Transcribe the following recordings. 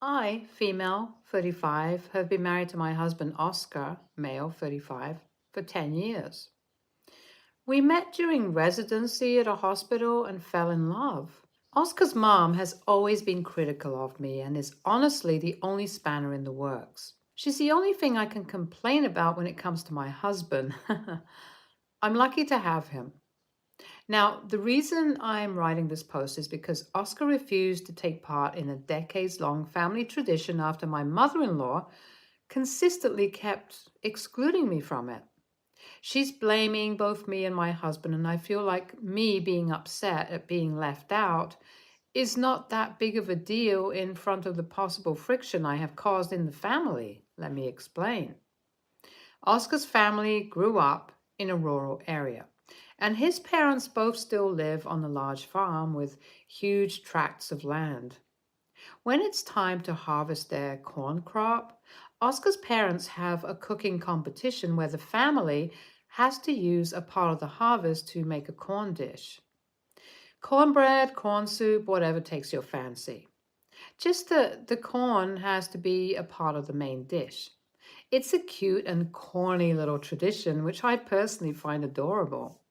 I, female, 35, have been married to my husband Oscar, male, 35, for 10 years. We met during residency at a hospital and fell in love. Oscar's mom has always been critical of me and is honestly the only spanner in the works. She's the only thing I can complain about when it comes to my husband. I'm lucky to have him. Now, the reason I'm writing this post is because Oscar refused to take part in a decades long family tradition after my mother in law consistently kept excluding me from it. She's blaming both me and my husband, and I feel like me being upset at being left out is not that big of a deal in front of the possible friction I have caused in the family. Let me explain. Oscar's family grew up in a rural area, and his parents both still live on a large farm with huge tracts of land. When it's time to harvest their corn crop, Oscar's parents have a cooking competition where the family has to use a part of the harvest to make a corn dish. Cornbread, corn soup, whatever takes your fancy. Just the corn has to be a part of the main dish. It's a cute and corny little tradition, which I personally find adorable.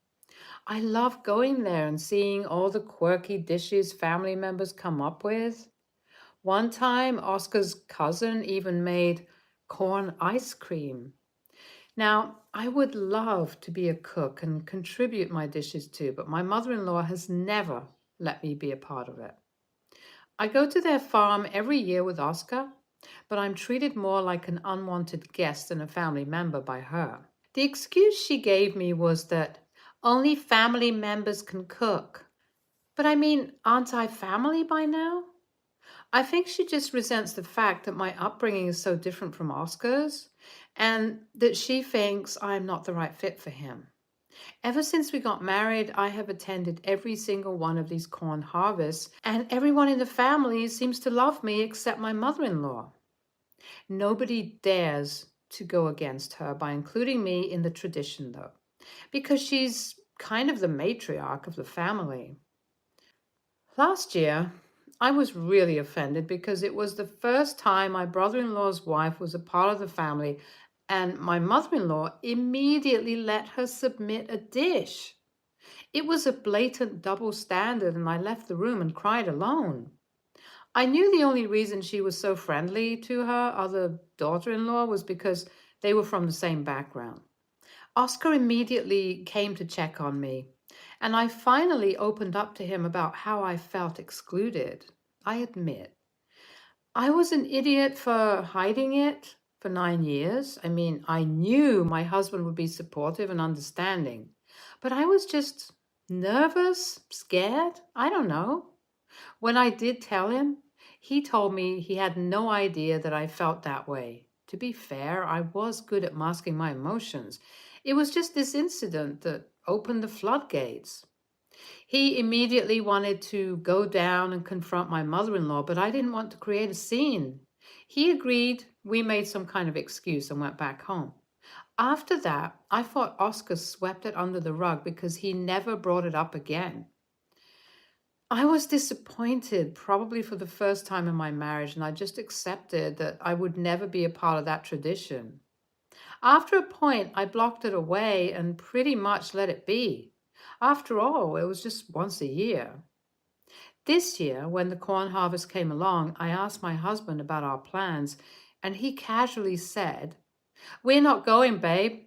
I love going there and seeing all the quirky dishes family members come up with. One time, Oscar's cousin even made corn ice cream. Now, I would love to be a cook and contribute my dishes too, but my mother in law has never let me be a part of it. I go to their farm every year with Oscar, but I'm treated more like an unwanted guest than a family member by her. The excuse she gave me was that only family members can cook. But I mean, aren't I family by now? I think she just resents the fact that my upbringing is so different from Oscar's and that she thinks I'm not the right fit for him. Ever since we got married, I have attended every single one of these corn harvests, and everyone in the family seems to love me except my mother in law. Nobody dares to go against her by including me in the tradition, though, because she's kind of the matriarch of the family. Last year, I was really offended because it was the first time my brother in law's wife was a part of the family, and my mother in law immediately let her submit a dish. It was a blatant double standard, and I left the room and cried alone. I knew the only reason she was so friendly to her other daughter in law was because they were from the same background. Oscar immediately came to check on me, and I finally opened up to him about how I felt excluded. I admit, I was an idiot for hiding it for 9 years. I mean, I knew my husband would be supportive and understanding, but I was just nervous, scared. I don't know. When I did tell him, he told me he had no idea that I felt that way. To be fair, I was good at masking my emotions. It was just this incident that opened the floodgates. He immediately wanted to go down and confront my mother in law, but I didn't want to create a scene. He agreed, we made some kind of excuse and went back home. After that, I thought Oscar swept it under the rug because he never brought it up again. I was disappointed, probably for the first time in my marriage, and I just accepted that I would never be a part of that tradition. After a point, I blocked it away and pretty much let it be. After all, it was just once a year. This year, when the corn harvest came along, I asked my husband about our plans, and he casually said, "We're not going, babe."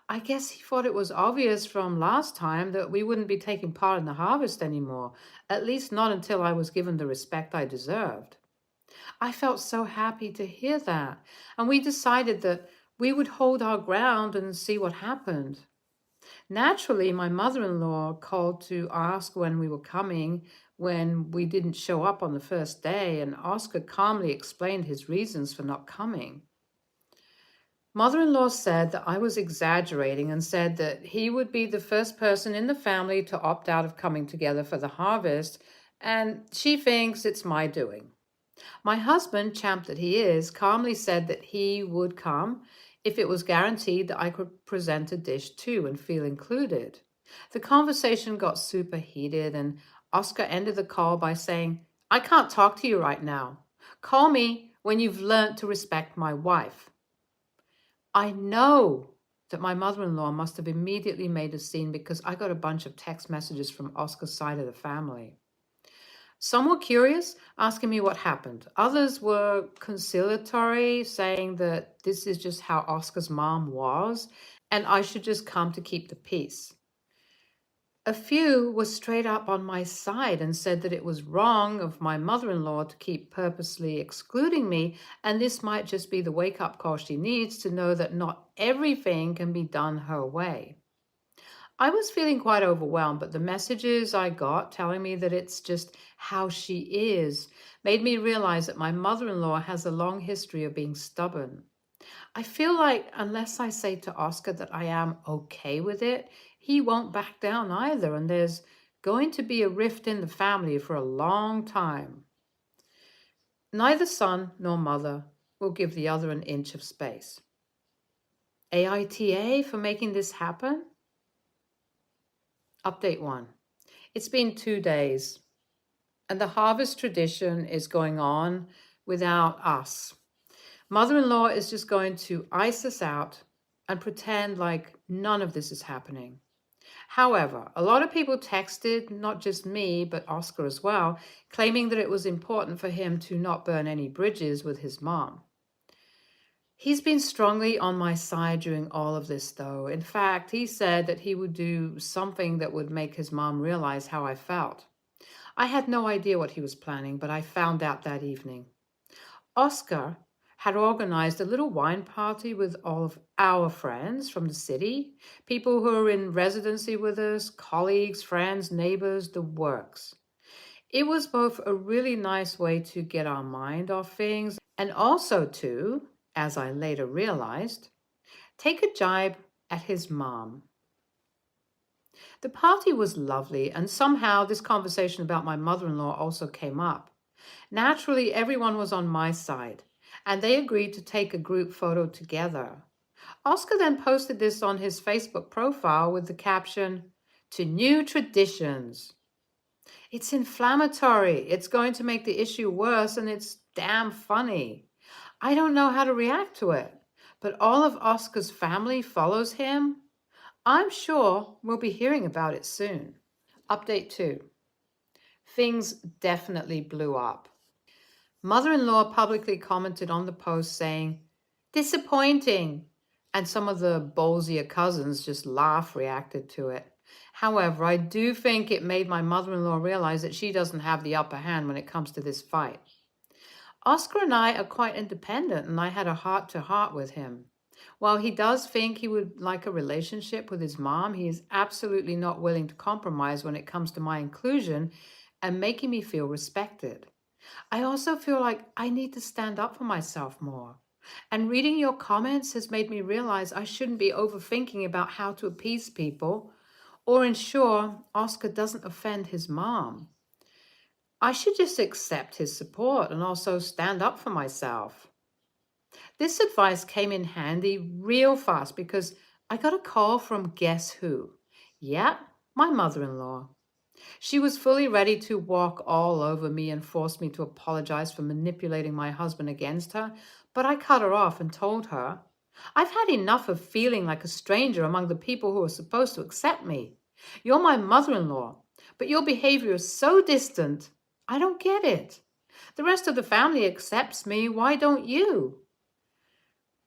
I guess he thought it was obvious from last time that we wouldn't be taking part in the harvest anymore, at least not until I was given the respect I deserved. I felt so happy to hear that, and we decided that we would hold our ground and see what happened. Naturally, my mother in law called to ask when we were coming when we didn't show up on the first day, and Oscar calmly explained his reasons for not coming. Mother in law said that I was exaggerating and said that he would be the first person in the family to opt out of coming together for the harvest, and she thinks it's my doing. My husband, champ that he is, calmly said that he would come if it was guaranteed that I could present a dish too and feel included. The conversation got super heated, and Oscar ended the call by saying, "I can't talk to you right now. Call me when you've learned to respect my wife. I know that my mother-in-law must have immediately made a scene because I got a bunch of text messages from Oscar's side of the family. Some were curious, asking me what happened. Others were conciliatory, saying that this is just how Oscar's mom was, and I should just come to keep the peace. A few were straight up on my side and said that it was wrong of my mother-in-law to keep purposely excluding me, and this might just be the wake-up call she needs to know that not everything can be done her way. I was feeling quite overwhelmed, but the messages I got telling me that it's just how she is made me realize that my mother-in-law has a long history of being stubborn. I feel like unless I say to Oscar that I am okay with it, he won't back down either, and there's going to be a rift in the family for a long time. Neither son nor mother will give the other an inch of space. AITA for making this happen? Update 1. It's been 2 days, and the harvest tradition is going on without us. Mother-in-law is just going to ice us out and pretend like none of this is happening. However, a lot of people texted, not just me, but Oscar as well, claiming that it was important for him to not burn any bridges with his mom. He's been strongly on my side during all of this, though. In fact, he said that he would do something that would make his mom realize how I felt. I had no idea what he was planning, but I found out that evening. Oscar had organized a little wine party with all of our friends from the city, people who are in residency with us, colleagues, friends, neighbors, the works. It was both a really nice way to get our mind off things and also to, as I later realized, take a jibe at his mom. The party was lovely, and somehow this conversation about my mother-in-law also came up. Naturally, everyone was on my side, and they agreed to take a group photo together. Oscar then posted this on his Facebook profile with the caption, "To new traditions." It's inflammatory. It's going to make the issue worse, and it's damn funny. I don't know how to react to it, but all of Oscar's family follows him. I'm sure we'll be hearing about it soon. Update 2. Things definitely blew up. Mother-in-law publicly commented on the post saying, "Disappointing," and some of the ballsier cousins just reacted to it. However, I do think it made my mother-in-law realize that she doesn't have the upper hand when it comes to this fight. Oscar and I are quite independent, and I had a heart-to-heart with him. While he does think he would like a relationship with his mom, he is absolutely not willing to compromise when it comes to my inclusion and making me feel respected. I also feel like I need to stand up for myself more. And reading your comments has made me realize I shouldn't be overthinking about how to appease people or ensure Oscar doesn't offend his mom. I should just accept his support and also stand up for myself. This advice came in handy real fast because I got a call from guess who? Yeah, my mother-in-law. She was fully ready to walk all over me and force me to apologize for manipulating my husband against her, but I cut her off and told her, "I've had enough of feeling like a stranger among the people who are supposed to accept me. You're my mother-in-law, but your behavior is so distant. I don't get it. The rest of the family accepts me. Why don't you?"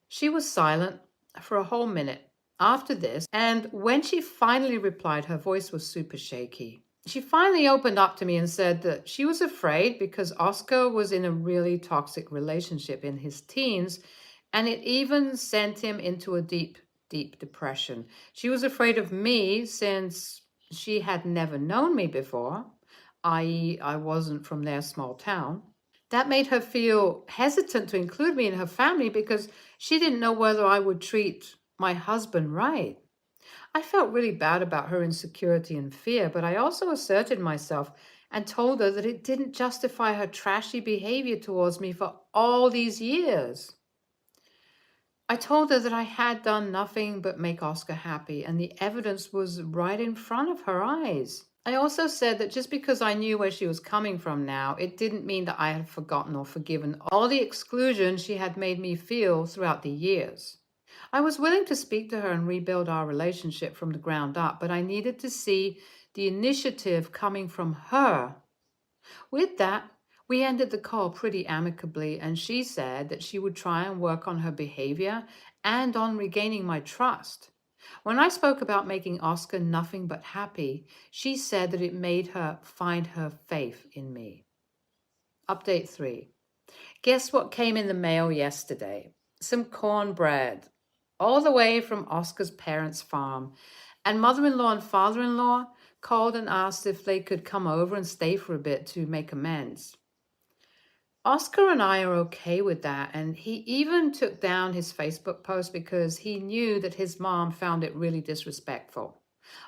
She was silent for a whole minute after this, and when she finally replied, her voice was super shaky. She finally opened up to me and said that she was afraid because Oscar was in a really toxic relationship in his teens, and it even sent him into a deep, deep depression. She was afraid of me since she had never known me before, i.e., I wasn't from their small town. That made her feel hesitant to include me in her family because she didn't know whether I would treat my husband right. I felt really bad about her insecurity and fear, but I also asserted myself and told her that it didn't justify her trashy behavior towards me for all these years. I told her that I had done nothing but make Oscar happy, and the evidence was right in front of her eyes. I also said that just because I knew where she was coming from now, it didn't mean that I had forgotten or forgiven all the exclusion she had made me feel throughout the years. I was willing to speak to her and rebuild our relationship from the ground up, but I needed to see the initiative coming from her. With that, we ended the call pretty amicably, and she said that she would try and work on her behavior and on regaining my trust. When I spoke about making Oscar nothing but happy, she said that it made her find her faith in me. Update 3. Guess what came in the mail yesterday? Some cornbread, all the way from Oscar's parents' farm. And mother-in-law and father-in-law called and asked if they could come over and stay for a bit to make amends. Oscar and I are okay with that, and he even took down his Facebook post because he knew that his mom found it really disrespectful.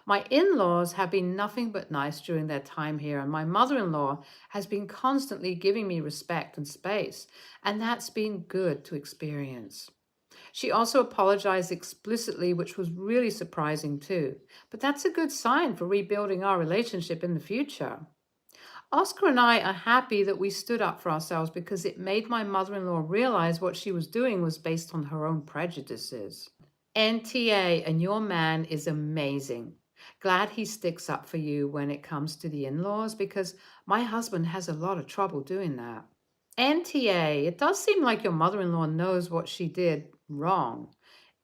My in-laws have been nothing but nice during their time here, and my mother-in-law has been constantly giving me respect and space, and that's been good to experience. She also apologized explicitly, which was really surprising too, but that's a good sign for rebuilding our relationship in the future. Oscar and I are happy that we stood up for ourselves because it made my mother-in-law realize what she was doing was based on her own prejudices. NTA and your man is amazing. Glad he sticks up for you when it comes to the in-laws because my husband has a lot of trouble doing that. NTA, it does seem like your mother-in-law knows what she did wrong.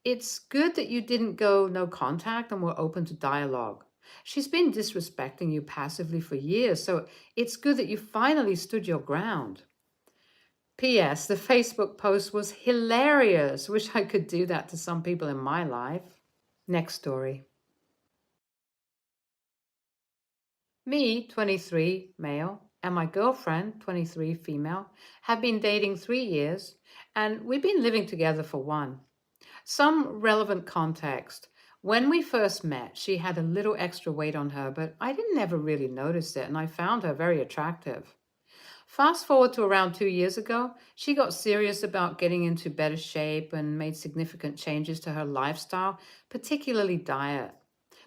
It's good that you didn't go no contact and were open to dialogue. She's been disrespecting you passively for years, so it's good that you finally stood your ground. P.S. The Facebook post was hilarious. Wish I could do that to some people in my life. Next story. Me, 23, male, and my girlfriend, 23, female, have been dating 3 years, and we've been living together for 1. Some relevant context. When we first met, she had a little extra weight on her, but I didn't ever really notice it, and I found her very attractive. Fast forward to around 2 years ago, she got serious about getting into better shape and made significant changes to her lifestyle, particularly diet.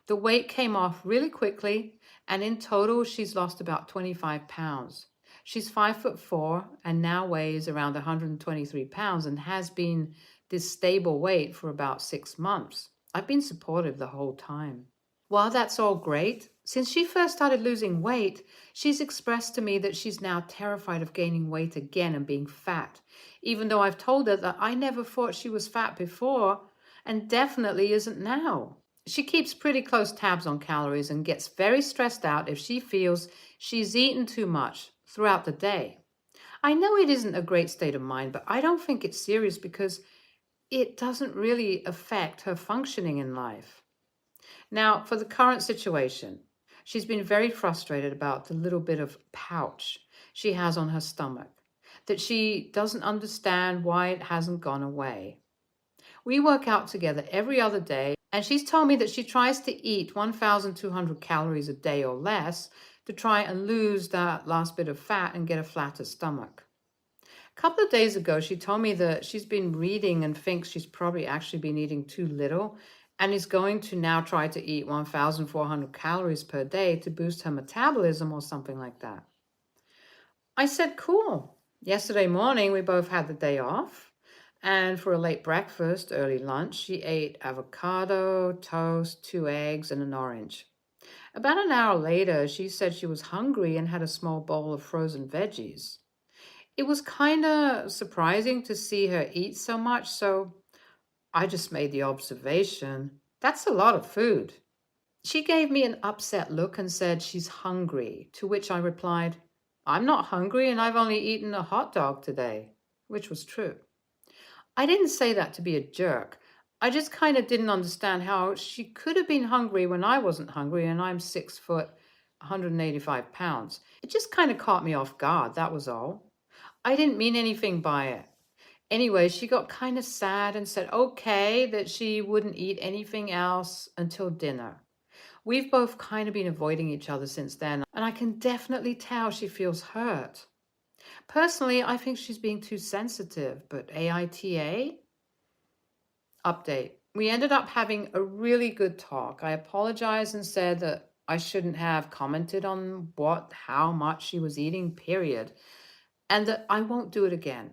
The weight came off really quickly, and in total, she's lost about 25 pounds. She's 5'4" and now weighs around 123 pounds and has been this stable weight for about 6 months. I've been supportive the whole time. While that's all great, since she first started losing weight, she's expressed to me that she's now terrified of gaining weight again and being fat, even though I've told her that I never thought she was fat before and definitely isn't now. She keeps pretty close tabs on calories and gets very stressed out if she feels she's eaten too much throughout the day. I know it isn't a great state of mind, but I don't think it's serious because it doesn't really affect her functioning in life. Now, for the current situation, she's been very frustrated about the little bit of pouch she has on her stomach, that she doesn't understand why it hasn't gone away. We work out together every other day, and she's told me that she tries to eat 1,200 calories a day or less to try and lose that last bit of fat and get a flatter stomach. A couple of days ago, she told me that she's been reading and thinks she's probably actually been eating too little and is going to now try to eat 1,400 calories per day to boost her metabolism or something like that. I said, cool. Yesterday morning, we both had the day off. And for a late breakfast, early lunch, she ate avocado, toast, 2 eggs, and an orange. About an hour later, she said she was hungry and had a small bowl of frozen veggies. It was kind of surprising to see her eat so much, so I just made the observation, that's a lot of food. She gave me an upset look and said she's hungry, to which I replied, I'm not hungry and I've only eaten a hot dog today, which was true. I didn't say that to be a jerk. I just kind of didn't understand how she could have been hungry when I wasn't hungry and I'm 6 foot, 185 pounds. It just kind of caught me off guard, that was all. I didn't mean anything by it. Anyway, she got kind of sad and said okay that she wouldn't eat anything else until dinner. We've both kind of been avoiding each other since then, and I can definitely tell she feels hurt. Personally, I think she's being too sensitive, but AITA? Update. We ended up having a really good talk. I apologized and said that I shouldn't have commented on how much she was eating, period, and that I won't do it again.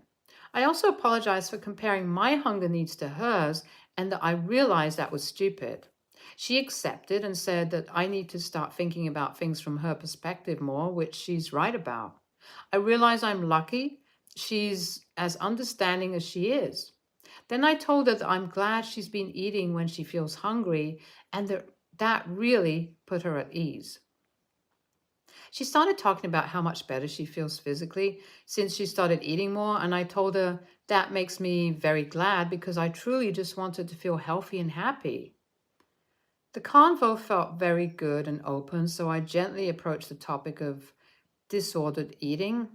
I also apologized for comparing my hunger needs to hers and that I realized that was stupid. She accepted and said that I need to start thinking about things from her perspective more, which she's right about. I realize I'm lucky she's as understanding as she is. Then I told her that I'm glad she's been eating when she feels hungry and that really put her at ease. She started talking about how much better she feels physically since she started eating more, and I told her that makes me very glad because I truly just wanted to feel healthy and happy. The convo felt very good and open, so I gently approached the topic of disordered eating.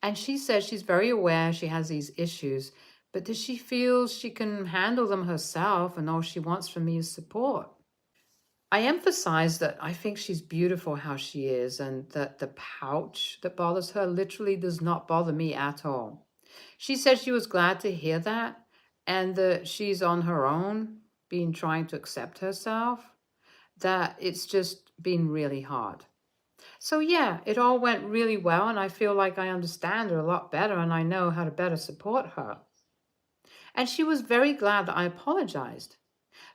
And she says she's very aware she has these issues, but that she feels she can handle them herself and all she wants from me is support. I emphasize that I think she's beautiful how she is and that the pouch that bothers her literally does not bother me at all. She said she was glad to hear that and that she's on her own, been trying to accept herself, that it's just been really hard. So, yeah, it all went really well, and I feel like I understand her a lot better and I know how to better support her. And she was very glad that I apologized.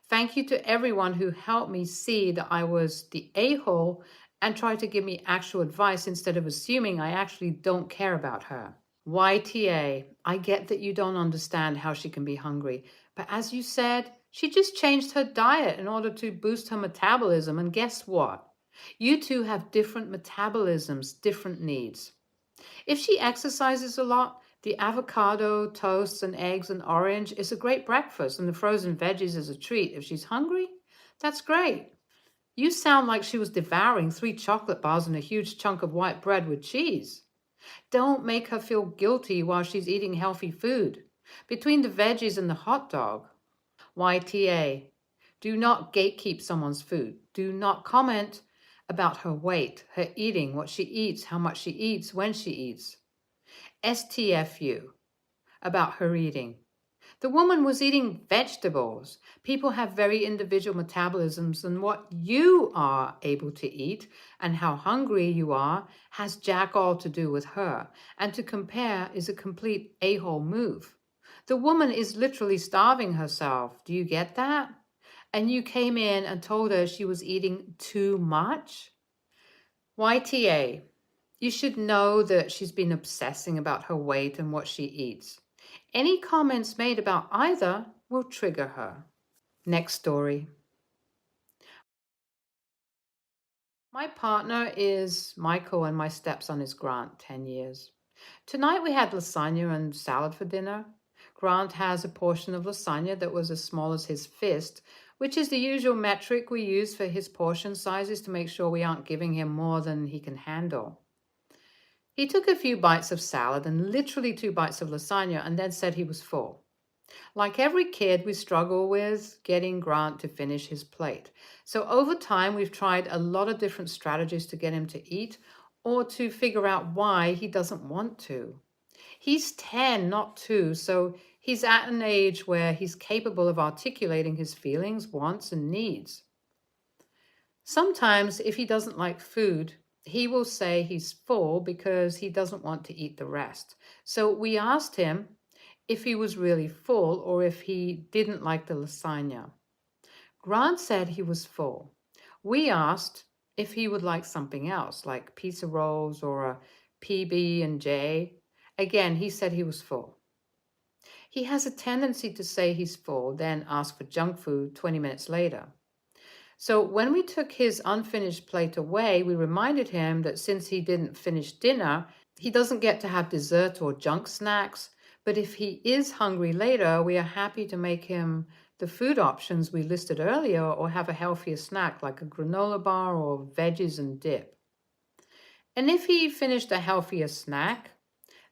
Thank you to everyone who helped me see that I was the a-hole and tried to give me actual advice instead of assuming I actually don't care about her. YTA, I get that you don't understand how she can be hungry, but as you said, she just changed her diet in order to boost her metabolism, and guess what? You two have different metabolisms, different needs. If she exercises a lot, the avocado, toasts, and eggs and orange is a great breakfast, and the frozen veggies is a treat. If she's hungry, that's great. You sound like she was devouring 3 chocolate bars and a huge chunk of white bread with cheese. Don't make her feel guilty while she's eating healthy food. Between the veggies and the hot dog. YTA. Do not gatekeep someone's food. Do not comment about her weight, her eating, what she eats, how much she eats, when she eats. STFU. About her eating. The woman was eating vegetables. People have very individual metabolisms, and what you are able to eat and how hungry you are has jack all to do with her. And to compare is a complete a-hole move. The woman is literally starving herself. Do you get that? And you came in and told her she was eating too much? YTA. You should know that she's been obsessing about her weight and what she eats. Any comments made about either will trigger her. Next story. My partner is Michael and my stepson is Grant, 10 years. Tonight we had lasagna and salad for dinner. Grant has a portion of lasagna that was as small as his fist, which is the usual metric we use for his portion sizes to make sure we aren't giving him more than he can handle. He took a few bites of salad and literally 2 bites of lasagna and then said he was full. Like every kid, we struggle with getting Grant to finish his plate. So over time, we've tried a lot of different strategies to get him to eat or to figure out why he doesn't want to. He's 10, not 2, so he's at an age where he's capable of articulating his feelings, wants, and needs. Sometimes, if he doesn't like food, he will say he's full because he doesn't want to eat the rest. So we asked him if he was really full or if he didn't like the lasagna. Grant said he was full. We asked if he would like something else, like pizza rolls or a PB&J. Again, he said he was full. He has a tendency to say he's full, then ask for junk food 20 minutes later. So when we took his unfinished plate away, we reminded him that since he didn't finish dinner, he doesn't get to have dessert or junk snacks. But if he is hungry later, we are happy to make him the food options we listed earlier or have a healthier snack like a granola bar or veggies and dip. And if he finished a healthier snack,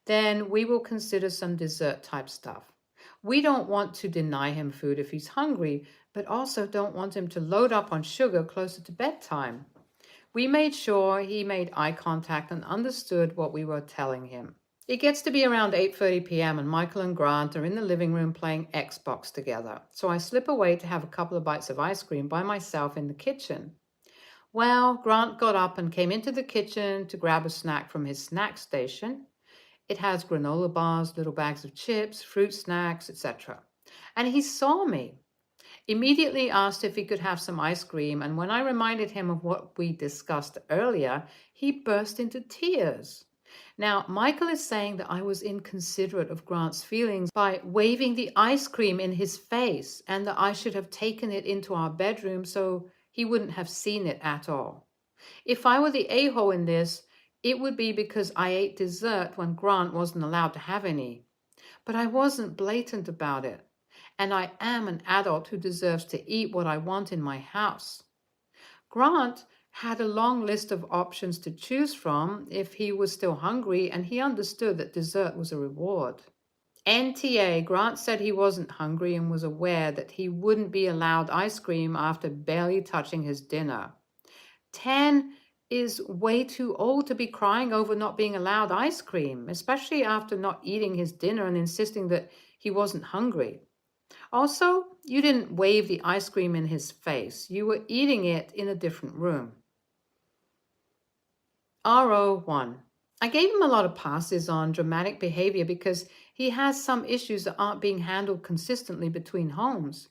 then we will consider some dessert type stuff. We don't want to deny him food if he's hungry, but also don't want him to load up on sugar closer to bedtime. We made sure he made eye contact and understood what we were telling him. It gets to be around 8:30 p.m. and Michael and Grant are in the living room playing Xbox together. So I slip away to have a couple of bites of ice cream by myself in the kitchen. Well, Grant got up and came into the kitchen to grab a snack from his snack station. It has granola bars, little bags of chips, fruit snacks, etc. And he saw me. Immediately asked if he could have some ice cream, and when I reminded him of what we discussed earlier, he burst into tears. Now, Michael is saying that I was inconsiderate of Grant's feelings by waving the ice cream in his face and that I should have taken it into our bedroom so he wouldn't have seen it at all. If I were the a-hole in this, it would be because I ate dessert when Grant wasn't allowed to have any. But I wasn't blatant about it. And I am an adult who deserves to eat what I want in my house. Grant had a long list of options to choose from if he was still hungry, and he understood that dessert was a reward. NTA, Grant said he wasn't hungry and was aware that he wouldn't be allowed ice cream after barely touching his dinner. 10 is way too old to be crying over not being allowed ice cream, especially after not eating his dinner and insisting that he wasn't hungry. Also, you didn't wave the ice cream in his face. You were eating it in a different room. RO1. I gave him a lot of passes on dramatic behavior because he has some issues that aren't being handled consistently between homes.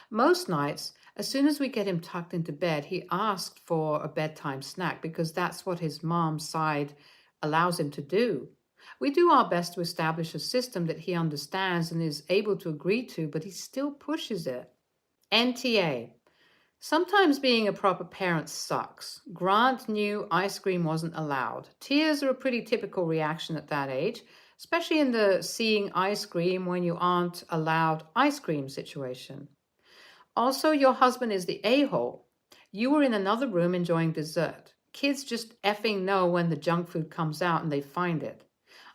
Most nights, as soon as we get him tucked into bed, he asks for a bedtime snack because that's what his mom's side allows him to do. We do our best to establish a system that he understands and is able to agree to, but he still pushes it. NTA. Sometimes being a proper parent sucks. Grant knew ice cream wasn't allowed. Tears are a pretty typical reaction at that age, especially in the seeing ice cream when you aren't allowed ice cream situation. Also, your husband is the a-hole. You were in another room enjoying dessert. Kids just effing know when the junk food comes out and they find it.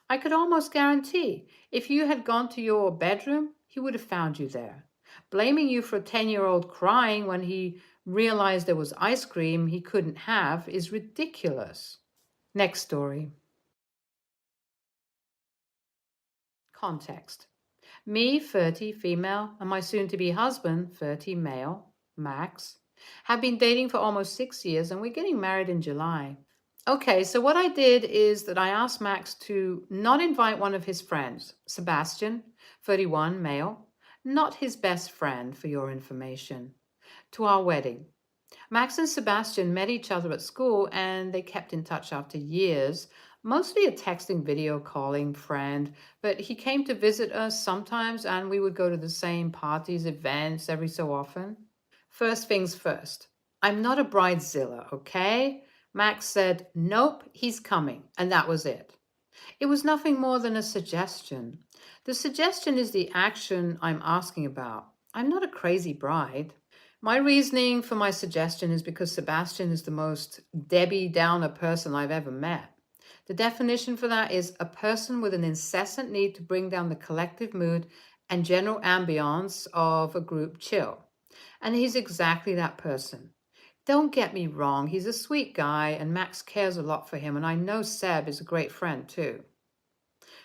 I could almost guarantee if you had gone to your bedroom, he would have found you there. Blaming you for a 10-year-old crying when he realized there was ice cream he couldn't have is ridiculous. Next story. Context. Me, 30, female, and my soon-to-be husband, 30, male, Max, have been dating for almost 6 years and we're getting married in July. Okay, so what I did is that I asked Max to not invite one of his friends, Sebastian, 31, male, not his best friend for your information, to our wedding. Max and Sebastian met each other at school and they kept in touch after years, mostly a texting, video calling friend, but he came to visit us sometimes and we would go to the same parties, events every so often. First things first, I'm not a bridezilla, okay? Max said, nope, he's coming, and that was it. It was nothing more than a suggestion. The suggestion is the action I'm asking about. I'm not a crazy bride. My reasoning for my suggestion is because Sebastian is the most Debbie Downer person I've ever met. The definition for that is a person with an incessant need to bring down the collective mood and general ambiance of a group chill. And he's exactly that person. Don't get me wrong, he's a sweet guy and Max cares a lot for him, and I know Seb is a great friend too.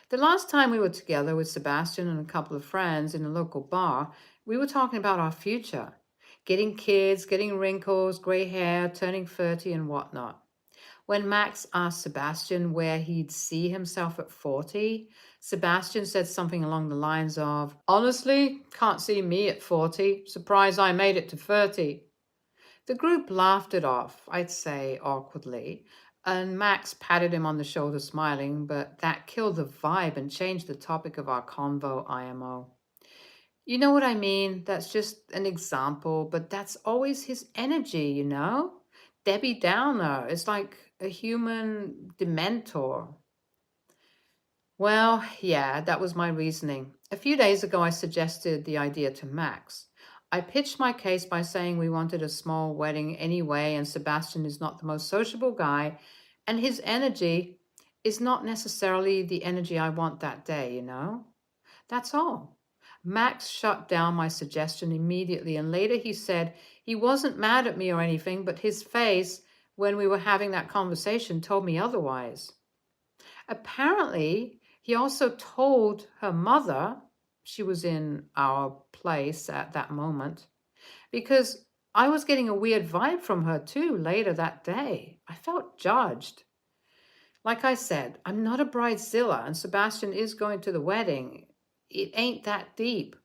The last time we were together with Sebastian and a couple of friends in a local bar, we were talking about our future. Getting kids, getting wrinkles, gray hair, turning 30 and whatnot. When Max asked Sebastian where he'd see himself at 40, Sebastian said something along the lines of, honestly, can't see me at 40. Surprised I made it to 30. The group laughed it off, I'd say awkwardly, and Max patted him on the shoulder smiling, but that killed the vibe and changed the topic of our convo IMO. You know what I mean? That's just an example, but that's always his energy, you know? Debbie Downer is like a human dementor. Well, yeah, that was my reasoning. A few days ago, I suggested the idea to Max. I pitched my case by saying we wanted a small wedding anyway, and Sebastian is not the most sociable guy, and his energy is not necessarily the energy I want that day, you know? That's all. Max shut down my suggestion immediately, and later he said he wasn't mad at me or anything, but his face when we were having that conversation told me otherwise. Apparently, he also told her mother, she was in our place at that moment, because I was getting a weird vibe from her too later that day. I felt judged. Like I said, I'm not a bridezilla, and Sebastian is going to the wedding. It ain't that deep.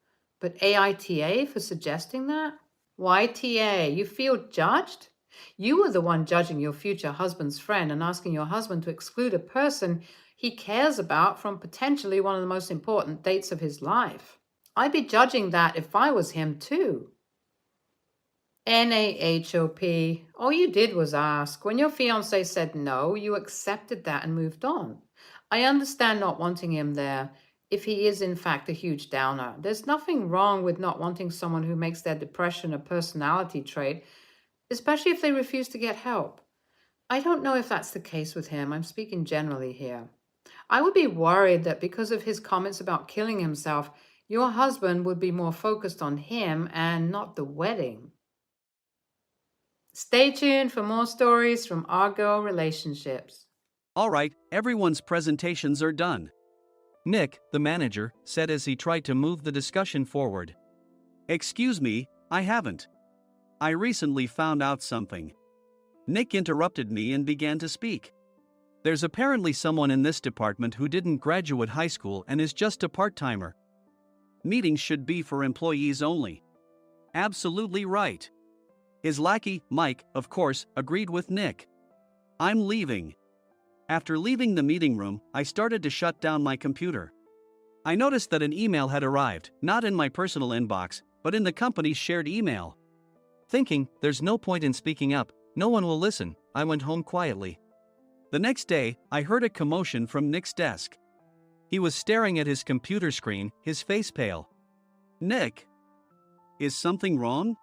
But AITA for suggesting that? YTA, you feel judged? You were the one judging your future husband's friend and asking your husband to exclude a person he cares about from potentially one of the most important dates of his life. I'd be judging that if I was him too. NAHOP. All you did was ask. When your fiance said no, you accepted that and moved on. I understand not wanting him there if he is in fact a huge downer. There's nothing wrong with not wanting someone who makes their depression a personality trait, especially if they refuse to get help. I don't know if that's the case with him. I'm speaking generally here. I would be worried that because of his comments about killing himself, your husband would be more focused on him and not the wedding. Stay tuned for more stories from Our Girl Relationships. Alright, everyone's presentations are done. Nick, the manager, said as he tried to move the discussion forward. Excuse me, I haven't. I recently found out something. Nick interrupted me and began to speak. There's apparently someone in this department who didn't graduate high school and is just a part-timer. Meetings should be for employees only. Absolutely right. His lackey, Mike, of course, agreed with Nick. I'm leaving. After leaving the meeting room, I started to shut down my computer. I noticed that an email had arrived, not in my personal inbox, but in the company's shared email. Thinking, there's no point in speaking up, no one will listen, I went home quietly. The next day, I heard a commotion from Nick's desk. He was staring at his computer screen, his face pale. Nick? Is something wrong?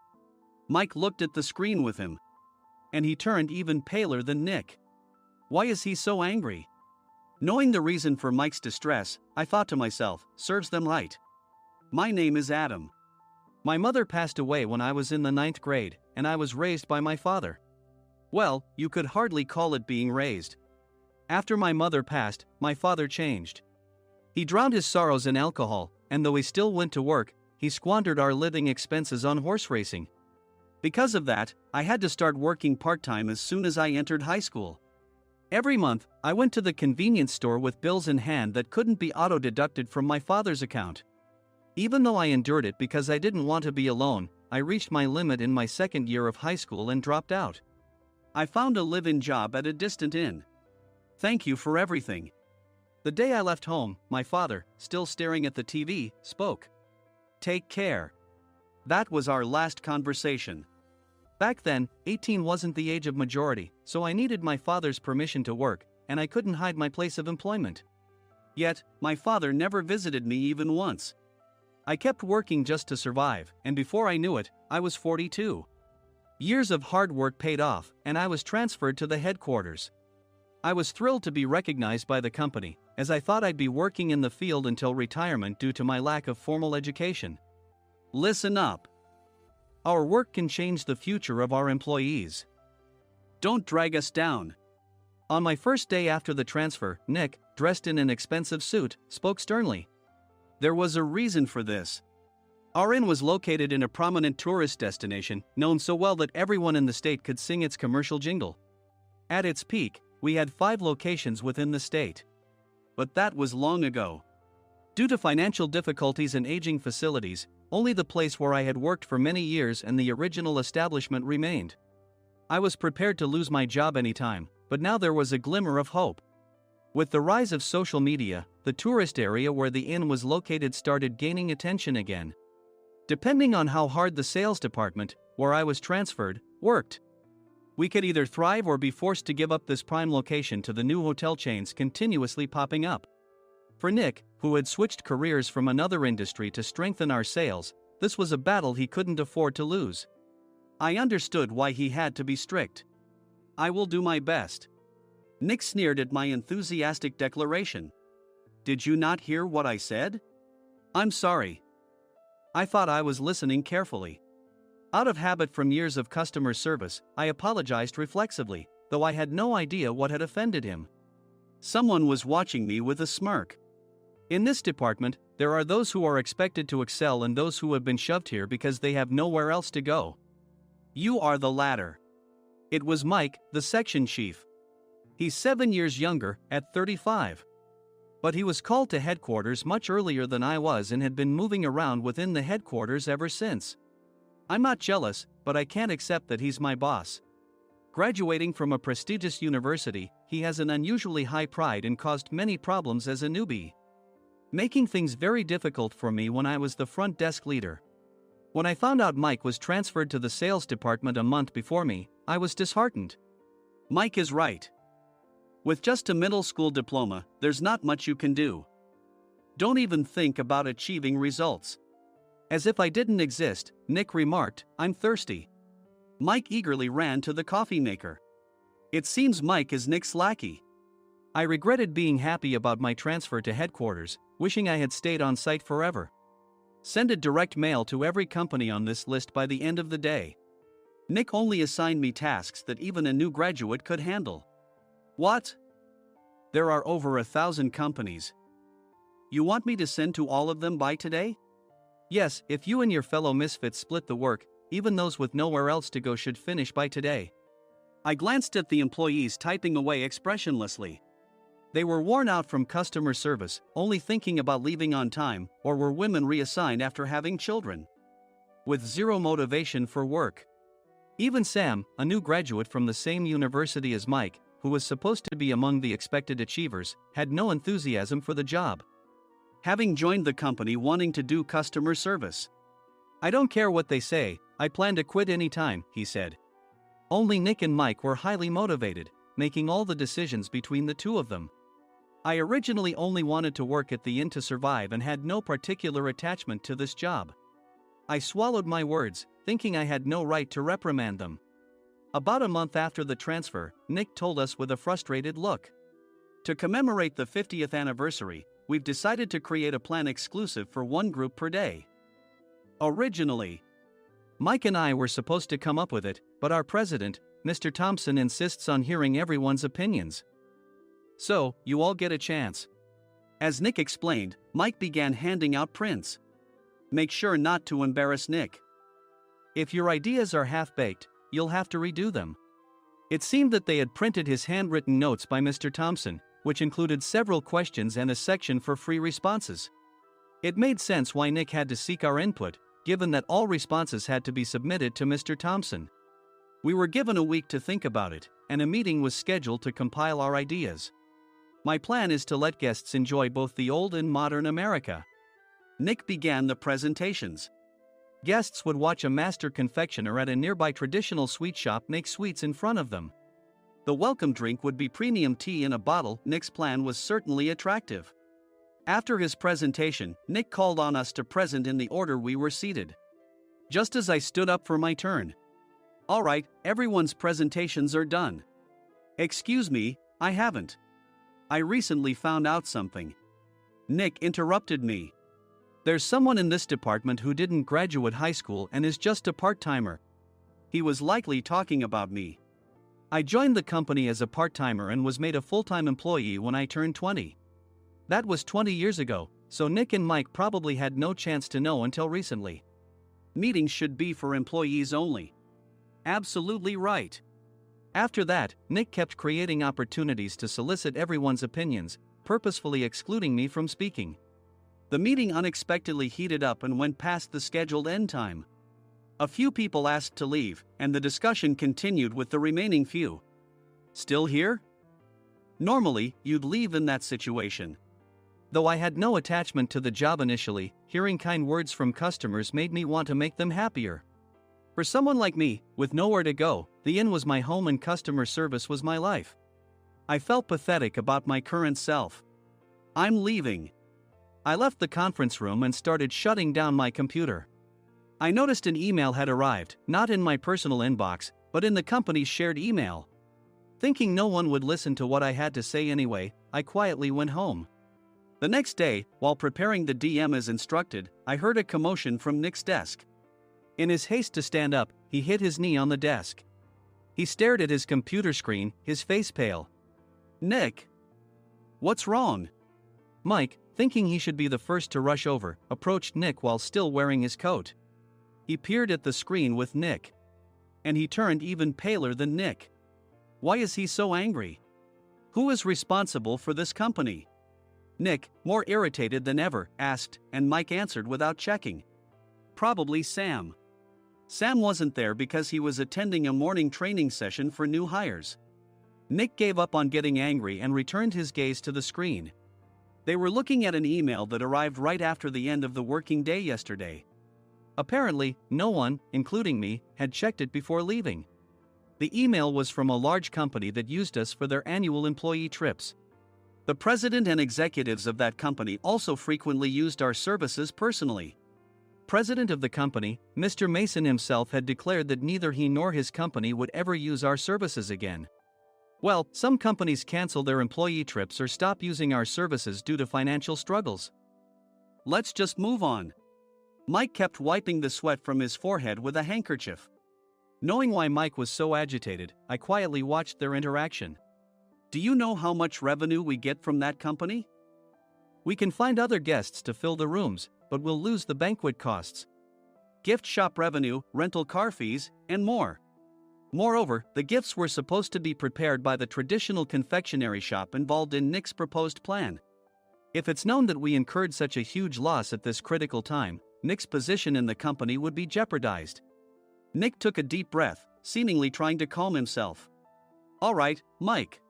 Mike looked at the screen with him. And he turned even paler than Nick. Why is he so angry? Knowing the reason for Mike's distress, I thought to myself, serves them right. My name is Adam. My mother passed away when I was in the 9th grade, and I was raised by my father. Well, you could hardly call it being raised. After my mother passed, my father changed. He drowned his sorrows in alcohol, and though he still went to work, he squandered our living expenses on horse racing. Because of that, I had to start working part-time as soon as I entered high school. Every month, I went to the convenience store with bills in hand that couldn't be auto-deducted from my father's account. Even though I endured it because I didn't want to be alone, I reached my limit in my second year of high school and dropped out. I found a live-in job at a distant inn. Thank you for everything. The day I left home, my father, still staring at the TV, spoke. Take care. That was our last conversation. Back then, 18 wasn't the age of majority, so I needed my father's permission to work, and I couldn't hide my place of employment. Yet, my father never visited me even once. I kept working just to survive, and before I knew it, I was 42. Years of hard work paid off, and I was transferred to the headquarters. I was thrilled to be recognized by the company, as I thought I'd be working in the field until retirement due to my lack of formal education. Listen up. Our work can change the future of our employees. Don't drag us down. On my first day after the transfer, Nick, dressed in an expensive suit, spoke sternly. There was a reason for this. Our inn was located in a prominent tourist destination, known so well that everyone in the state could sing its commercial jingle. At its peak, we had 5 locations within the state. But that was long ago. Due to financial difficulties and aging facilities, only the place where I had worked for many years and the original establishment remained. I was prepared to lose my job anytime, but now there was a glimmer of hope. With the rise of social media, the tourist area where the inn was located started gaining attention again. Depending on how hard the sales department, where I was transferred, worked, we could either thrive or be forced to give up this prime location to the new hotel chains continuously popping up. For Nick, who had switched careers from another industry to strengthen our sales, this was a battle he couldn't afford to lose. I understood why he had to be strict. I will do my best. Nick sneered at my enthusiastic declaration. Did you not hear what I said? I'm sorry. I thought I was listening carefully. Out of habit from years of customer service, I apologized reflexively, though I had no idea what had offended him. Someone was watching me with a smirk. In this department, there are those who are expected to excel and those who have been shoved here because they have nowhere else to go. You are the latter. It was Mike, the section chief. He's 7 years younger, at 35. But he was called to headquarters much earlier than I was and had been moving around within the headquarters ever since. I'm not jealous, but I can't accept that he's my boss. Graduating from a prestigious university, he has an unusually high pride and caused many problems as a newbie, making things very difficult for me when I was the front desk leader. When I found out Mike was transferred to the sales department a month before me, I was disheartened. Mike is right. With just a middle school diploma, there's not much you can do. Don't even think about achieving results. As if I didn't exist, Nick remarked, I'm thirsty. Mike eagerly ran to the coffee maker. It seems Mike is Nick's lackey. I regretted being happy about my transfer to headquarters, wishing I had stayed on site forever. Send a direct mail to every company on this list by the end of the day. Nick only assigned me tasks that even a new graduate could handle. What? There are over 1,000 companies. You want me to send to all of them by today? Yes, if you and your fellow misfits split the work, even those with nowhere else to go should finish by today. I glanced at the employees typing away expressionlessly. They were worn out from customer service, only thinking about leaving on time, or were women reassigned after having children, with zero motivation for work. Even Sam, a new graduate from the same university as Mike, who was supposed to be among the expected achievers, had no enthusiasm for the job, having joined the company wanting to do customer service. I don't care what they say, I plan to quit anytime, he said. Only Nick and Mike were highly motivated, making all the decisions between the two of them. I originally only wanted to work at the inn to survive and had no particular attachment to this job. I swallowed my words, thinking I had no right to reprimand them. About a month after the transfer, Nick told us with a frustrated look. To commemorate the 50th anniversary, we've decided to create a plan exclusive for one group per day. Originally, Mike and I were supposed to come up with it, but our president, Mr. Thompson, insists on hearing everyone's opinions. So, you all get a chance. As Nick explained, Mike began handing out prints. Make sure not to embarrass Nick. If your ideas are half-baked, you'll have to redo them. It seemed that they had printed his handwritten notes by Mr. Thompson, which included several questions and a section for free responses. It made sense why Nick had to seek our input, given that all responses had to be submitted to Mr. Thompson. We were given a week to think about it, and a meeting was scheduled to compile our ideas. My plan is to let guests enjoy both the old and modern America. Nick began the presentations. Guests would watch a master confectioner at a nearby traditional sweet shop make sweets in front of them. The welcome drink would be premium tea in a bottle. Nick's plan was certainly attractive. After his presentation, Nick called on us to present in the order we were seated. Just as I stood up for my turn. All right, everyone's presentations are done. Excuse me, I haven't. I recently found out something. Nick interrupted me. There's someone in this department who didn't graduate high school and is just a part-timer. He was likely talking about me. I joined the company as a part-timer and was made a full-time employee when I turned 20. That was 20 years ago, so Nick and Mike probably had no chance to know until recently. Meetings should be for employees only. Absolutely right. After that, Nick kept creating opportunities to solicit everyone's opinions, purposefully excluding me from speaking. The meeting unexpectedly heated up and went past the scheduled end time. A few people asked to leave, and the discussion continued with the remaining few. Still here? Normally, you'd leave in that situation. Though I had no attachment to the job initially, hearing kind words from customers made me want to make them happier. For someone like me, with nowhere to go, the inn was my home and customer service was my life. I felt pathetic about my current self. I'm leaving. I left the conference room and started shutting down my computer. I noticed an email had arrived, not in my personal inbox, but in the company's shared email. Thinking no one would listen to what I had to say anyway, I quietly went home. The next day, while preparing the DM as instructed, I heard a commotion from Nick's desk. In his haste to stand up, he hit his knee on the desk. He stared at his computer screen, his face pale. Nick! What's wrong? Mike, thinking he should be the first to rush over, approached Nick while still wearing his coat. He peered at the screen with Nick. and he turned even paler than Nick. Why is he so angry? Who is responsible for this company? Nick, more irritated than ever, asked, and Mike answered without checking. Probably Sam. Sam wasn't there because he was attending a morning training session for new hires. Nick gave up on getting angry and returned his gaze to the screen. They were looking at an email that arrived right after the end of the working day yesterday. Apparently, no one, including me, had checked it before leaving. The email was from a large company that used us for their annual employee trips. The president and executives of that company also frequently used our services personally. President of the company, Mr. Mason himself, had declared that neither he nor his company would ever use our services again. Well, some companies cancel their employee trips or stop using our services due to financial struggles. Let's just move on. Mike kept wiping the sweat from his forehead with a handkerchief. Knowing why Mike was so agitated, I quietly watched their interaction. Do you know how much revenue we get from that company? We can find other guests to fill the rooms, but we'll lose the banquet costs, gift shop revenue, rental car fees, and more. Moreover, the gifts were supposed to be prepared by the traditional confectionery shop involved in Nick's proposed plan. If it's known that we incurred such a huge loss at this critical time, Nick's position in the company would be jeopardized. Nick took a deep breath, seemingly trying to calm himself. All right, Mike.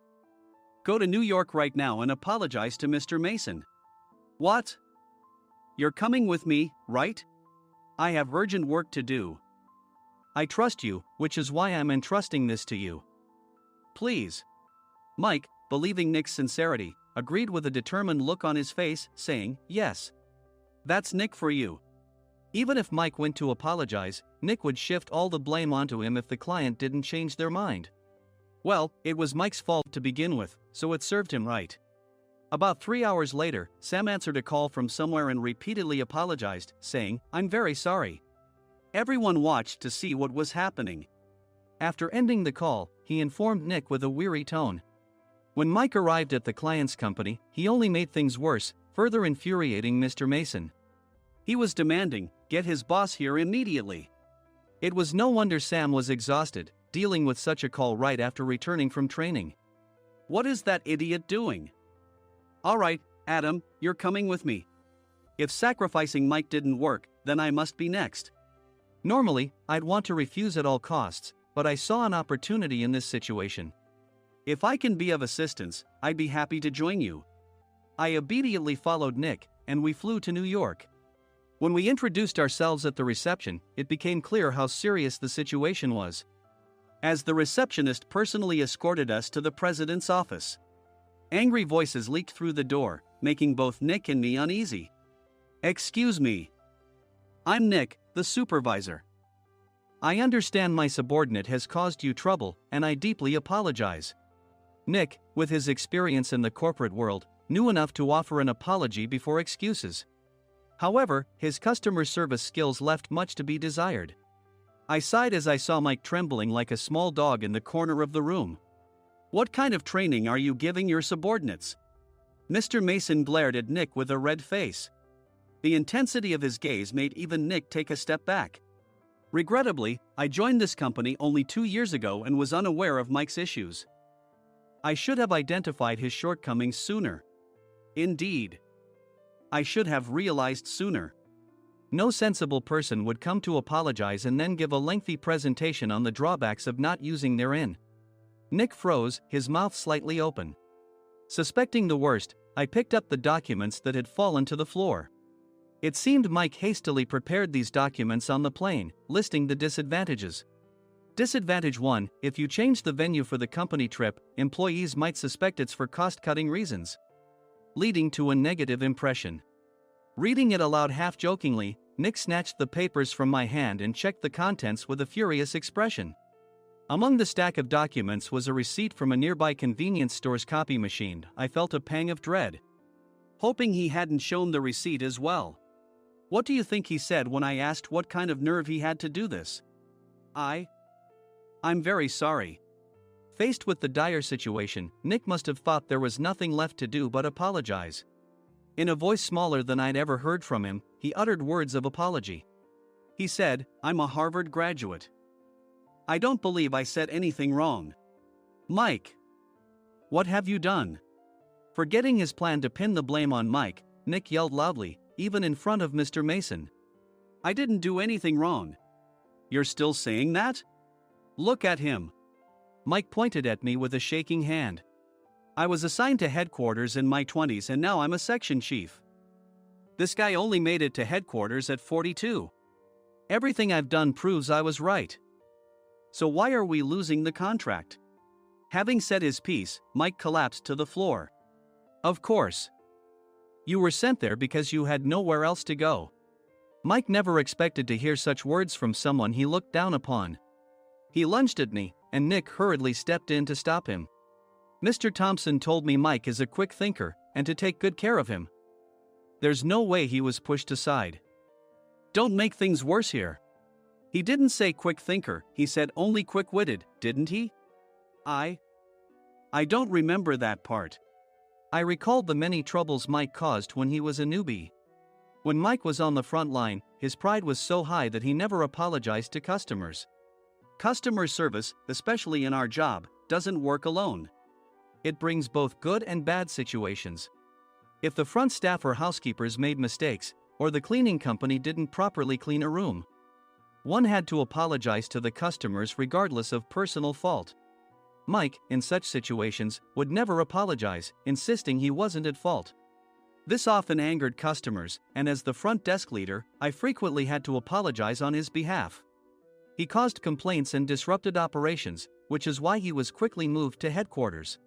Go to New York right now and apologize to Mr. Mason. What? You're coming with me, right? I have urgent work to do. I trust you, which is why I'm entrusting this to you. Please. Mike, believing Nick's sincerity, agreed with a determined look on his face, saying, yes. That's Nick for you. Even if Mike went to apologize, Nick would shift all the blame onto him if the client didn't change their mind. Well, it was Mike's fault to begin with, so it served him right. About 3 hours later, Sam answered a call from somewhere and repeatedly apologized, saying, I'm very sorry. Everyone watched to see what was happening. After ending the call, he informed Nick with a weary tone. When Mike arrived at the client's company, he only made things worse, further infuriating Mr. Mason. He was demanding, get his boss here immediately. It was no wonder Sam was exhausted, dealing with such a call right after returning from training. What is that idiot doing? All right, Adam, you're coming with me. If sacrificing Mike didn't work, then I must be next. Normally, I'd want to refuse at all costs, but I saw an opportunity in this situation. If I can be of assistance, I'd be happy to join you. I obediently followed Nick, and we flew to New York. When we introduced ourselves at the reception, it became clear how serious the situation was, as the receptionist personally escorted us to the president's office. Angry voices leaked through the door, making both Nick and me uneasy. Excuse me. I'm Nick, the supervisor. I understand my subordinate has caused you trouble, and I deeply apologize. Nick, with his experience in the corporate world, knew enough to offer an apology before excuses. However, his customer service skills left much to be desired. I sighed as I saw Mike trembling like a small dog in the corner of the room. What kind of training are you giving your subordinates? Mr. Mason glared at Nick with a red face. The intensity of his gaze made even Nick take a step back. Regrettably, I joined this company only 2 years ago and was unaware of Mike's issues. I should have identified his shortcomings sooner. Indeed. I should have realized sooner. No sensible person would come to apologize and then give a lengthy presentation on the drawbacks of not using their inn. Nick froze, his mouth slightly open. Suspecting the worst, I picked up the documents that had fallen to the floor. It seemed Mike hastily prepared these documents on the plane, listing the disadvantages. Disadvantage 1: if you change the venue for the company trip, employees might suspect it's for cost-cutting reasons, leading to a negative impression. Reading it aloud half-jokingly, Nick snatched the papers from my hand and checked the contents with a furious expression. Among the stack of documents was a receipt from a nearby convenience store's copy machine. I felt a pang of dread, hoping he hadn't shown the receipt as well. What do you think he said when I asked what kind of nerve he had to do this? I'm very sorry. Faced with the dire situation, Nick must have thought there was nothing left to do but apologize. In a voice smaller than I'd ever heard from him, he uttered words of apology. He said, I'm a Harvard graduate. I don't believe I said anything wrong. Mike! What have you done? Forgetting his plan to pin the blame on Mike, Nick yelled loudly, even in front of Mr. Mason. I didn't do anything wrong. You're still saying that? Look at him. Mike pointed at me with a shaking hand. I was assigned to headquarters in my 20s and now I'm a section chief. This guy only made it to headquarters at 42. Everything I've done proves I was right. So why are we losing the contract? Having said his piece, Mike collapsed to the floor. Of course. You were sent there because you had nowhere else to go. Mike never expected to hear such words from someone he looked down upon. He lunged at me, and Nick hurriedly stepped in to stop him. Mr. Thompson told me Mike is a quick thinker, and to take good care of him. There's no way he was pushed aside. Don't make things worse here. He didn't say quick thinker, he said only quick-witted, didn't he? I don't remember that part. I recalled the many troubles Mike caused when he was a newbie. When Mike was on the front line, his pride was so high that he never apologized to customers. Customer service, especially in our job, doesn't work alone. It brings both good and bad situations. If the front staff or housekeepers made mistakes, or the cleaning company didn't properly clean a room, one had to apologize to the customers regardless of personal fault. Mike, in such situations, would never apologize, insisting he wasn't at fault. This often angered customers, and as the front desk leader, I frequently had to apologize on his behalf. He caused complaints and disrupted operations, which is why he was quickly moved to headquarters.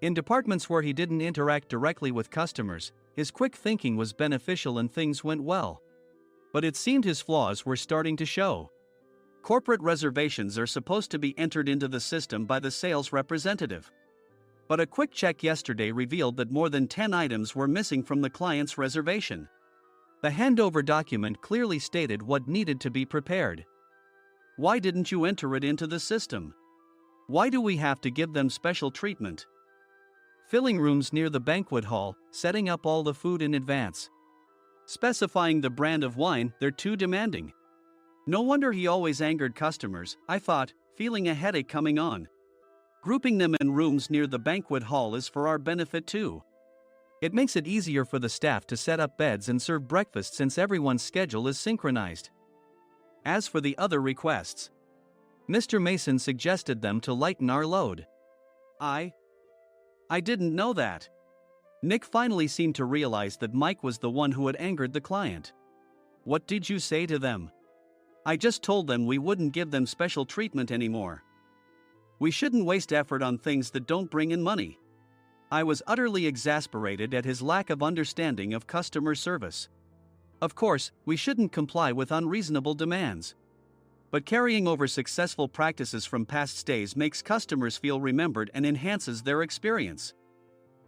In departments where he didn't interact directly with customers, his quick thinking was beneficial and things went well. But it seemed his flaws were starting to show. Corporate reservations are supposed to be entered into the system by the sales representative. But a quick check yesterday revealed that more than 10 items were missing from the client's reservation. The handover document clearly stated what needed to be prepared. Why didn't you enter it into the system? Why do we have to give them special treatment? Filling rooms near the banquet hall, setting up all the food in advance. Specifying the brand of wine, they're too demanding. No wonder he always angered customers, I thought, feeling a headache coming on. Grouping them in rooms near the banquet hall is for our benefit too. It makes it easier for the staff to set up beds and serve breakfast since everyone's schedule is synchronized. As for the other requests, Mr. Mason suggested them to lighten our load. I didn't know that. Nick finally seemed to realize that Mike was the one who had angered the client. What did you say to them? I just told them we wouldn't give them special treatment anymore. We shouldn't waste effort on things that don't bring in money. I was utterly exasperated at his lack of understanding of customer service. Of course, we shouldn't comply with unreasonable demands. But carrying over successful practices from past stays makes customers feel remembered and enhances their experience.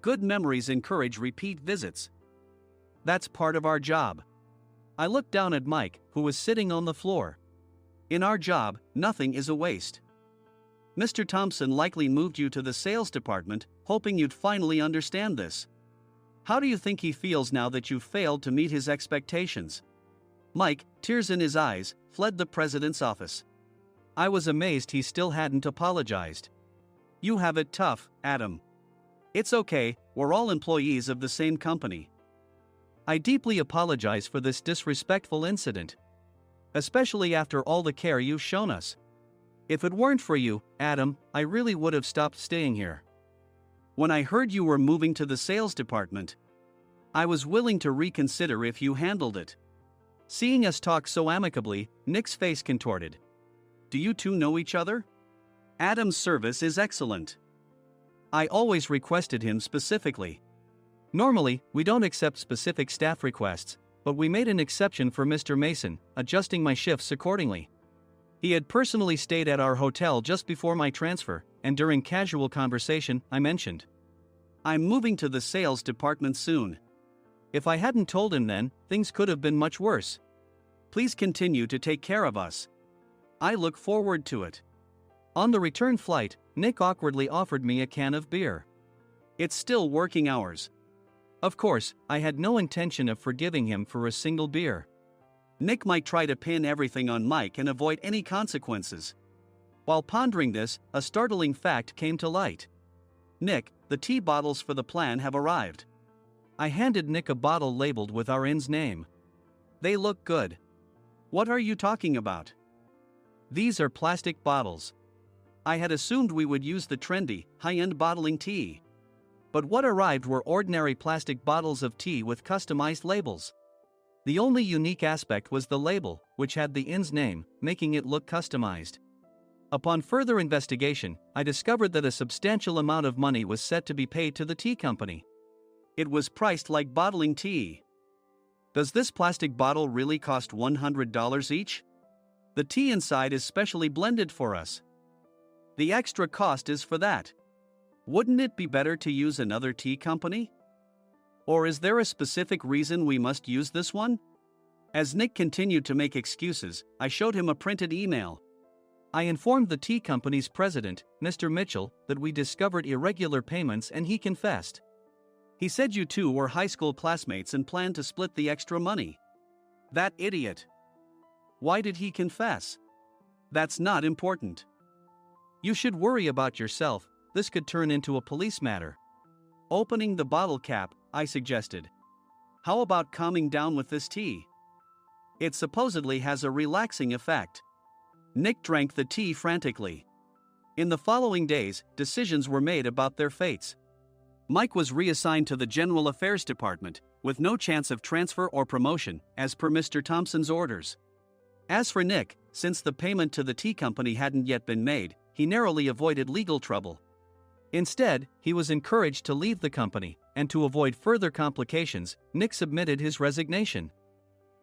Good memories encourage repeat visits. That's part of our job. I looked down at Mike, who was sitting on the floor. In our job, nothing is a waste. Mr. Thompson likely moved you to the sales department, hoping you'd finally understand this. How do you think he feels now that you've failed to meet his expectations? Mike, tears in his eyes, fled the president's office. I was amazed he still hadn't apologized. You have it tough, Adam. It's okay, we're all employees of the same company. I deeply apologize for this disrespectful incident. Especially after all the care you've shown us. If it weren't for you, Adam, I really would have stopped staying here. When I heard you were moving to the sales department, I was willing to reconsider if you handled it. Seeing us talk so amicably, Nick's face contorted. Do you two know each other? Adam's service is excellent. I always requested him specifically. Normally, we don't accept specific staff requests, but we made an exception for Mr. Mason, adjusting my shifts accordingly. He had personally stayed at our hotel just before my transfer, and during casual conversation, I mentioned, I'm moving to the sales department soon. If I hadn't told him then, things could have been much worse. Please continue to take care of us. I look forward to it. On the return flight, Nick awkwardly offered me a can of beer. It's still working hours. Of course, I had no intention of forgiving him for a single beer. Nick might try to pin everything on Mike and avoid any consequences. While pondering this, a startling fact came to light. Nick, the tea bottles for the plan have arrived. I handed Nick a bottle labeled with our inn's name. They look good. What are you talking about? These are plastic bottles. I had assumed we would use the trendy, high-end bottling tea. But what arrived were ordinary plastic bottles of tea with customized labels. The only unique aspect was the label, which had the inn's name, making it look customized. Upon further investigation, I discovered that a substantial amount of money was set to be paid to the tea company. It was priced like bottling tea. Does this plastic bottle really cost $100 each? The tea inside is specially blended for us. The extra cost is for that. Wouldn't it be better to use another tea company? Or is there a specific reason we must use this one? As Nick continued to make excuses, I showed him a printed email. I informed the tea company's president, Mr. Mitchell, that we discovered irregular payments and he confessed. He said you two were high school classmates and planned to split the extra money. That idiot. Why did he confess? That's not important. You should worry about yourself, this could turn into a police matter. Opening the bottle cap, I suggested. How about calming down with this tea? It supposedly has a relaxing effect. Nick drank the tea frantically. In the following days, decisions were made about their fates. Mike was reassigned to the General Affairs Department, with no chance of transfer or promotion, as per Mr. Thompson's orders. As for Nick, since the payment to the tea company hadn't yet been made, he narrowly avoided legal trouble. Instead, he was encouraged to leave the company, and to avoid further complications, Nick submitted his resignation.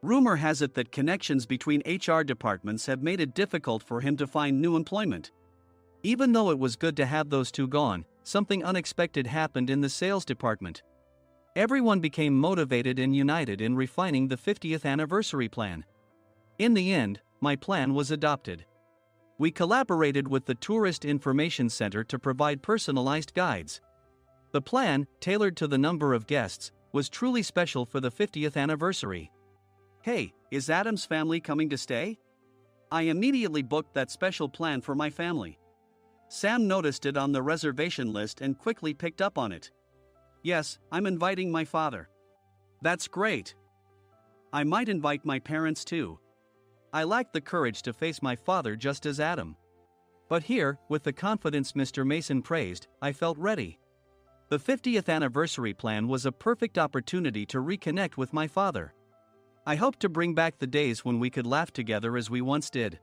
Rumor has it that connections between HR departments have made it difficult for him to find new employment. Even though it was good to have those two gone, something unexpected happened in the sales department. Everyone became motivated and united in refining the 50th anniversary plan. In the end, my plan was adopted. We collaborated with the Tourist Information Center to provide personalized guides. The plan, tailored to the number of guests, was truly special for the 50th anniversary. Hey, is Adam's family coming to stay? I immediately booked that special plan for my family. Sam noticed it on the reservation list and quickly picked up on it. Yes, I'm inviting my father. That's great. I might invite my parents too. I lacked the courage to face my father just as Adam. But here, with the confidence Mr. Mason praised, I felt ready. The 50th anniversary plan was a perfect opportunity to reconnect with my father. I hoped to bring back the days when we could laugh together as we once did.